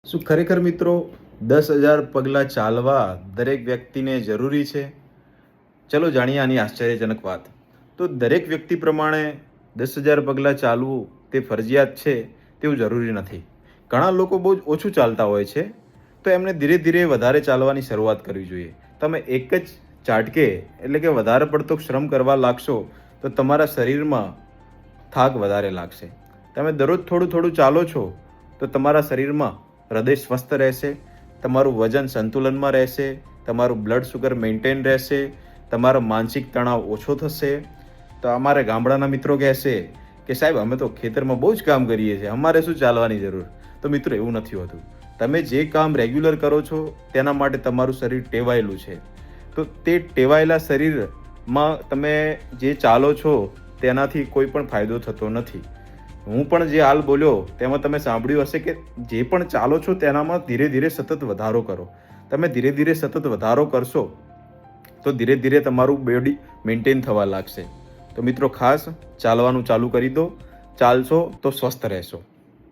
શું ખરેખર મિત્રો 10,000 પગલાં ચાલવા દરેક વ્યક્તિને જરૂરી છે? ચલો જાણીએ આની આશ્ચર્યજનક વાત. તો દરેક વ્યક્તિ પ્રમાણે 10,000 પગલાં ચાલવું તે ફરજિયાત છે તેવું જરૂરી નથી. ઘણા લોકો બહુ જ ઓછું ચાલતા હોય છે, તો એમને ધીરે ધીરે વધારે ચાલવાની શરૂઆત કરવી જોઈએ. તમે એક જ ઝાટકે એટલે કે વધારે પડતો શ્રમ કરવા લાગશો તો તમારા શરીરમાં થાક વધારે લાગશે. તમે દરરોજ થોડું થોડું ચાલો છો તો તમારા શરીરમાં હૃદય સ્વસ્થ રહેશે, તમારું વજન સંતુલનમાં રહેશે, તમારું બ્લડ શુગર મેન્ટેન રહેશે, તમારો માનસિક તણાવ ઓછો થશે. તો અમારે ગામડાના મિત્રો કહેશે કે સાહેબ અમે તો ખેતરમાં બહુ જ કામ કરીએ છીએ, અમારે શું ચાલવાની જરૂર. તો મિત્રો એવું નથી હોતું. તમે જે કામ રેગ્યુલર કરો છો તેના માટે તમારું શરીર ટેવાયેલું છે. તો તે ટેવાયેલા શરીરમાં તમે જે ચાલો છો તેનાથી કોઈ પણ ફાયદો થતો નથી. હું પણ જે હાલ બોલ્યો તેમાં તમે સાંભળ્યું હશે કે જે પણ ચાલો છો તેનામાં ધીરે ધીરે સતત વધારો કરો. તમે ધીરે ધીરે સતત વધારો કરશો તો ધીરે ધીરે તમારું બોડી મેન્ટેન થવા લાગશે. તો મિત્રો ખાસ ચાલવાનું ચાલુ કરી દો. ચાલશો તો સ્વસ્થ રહેશો.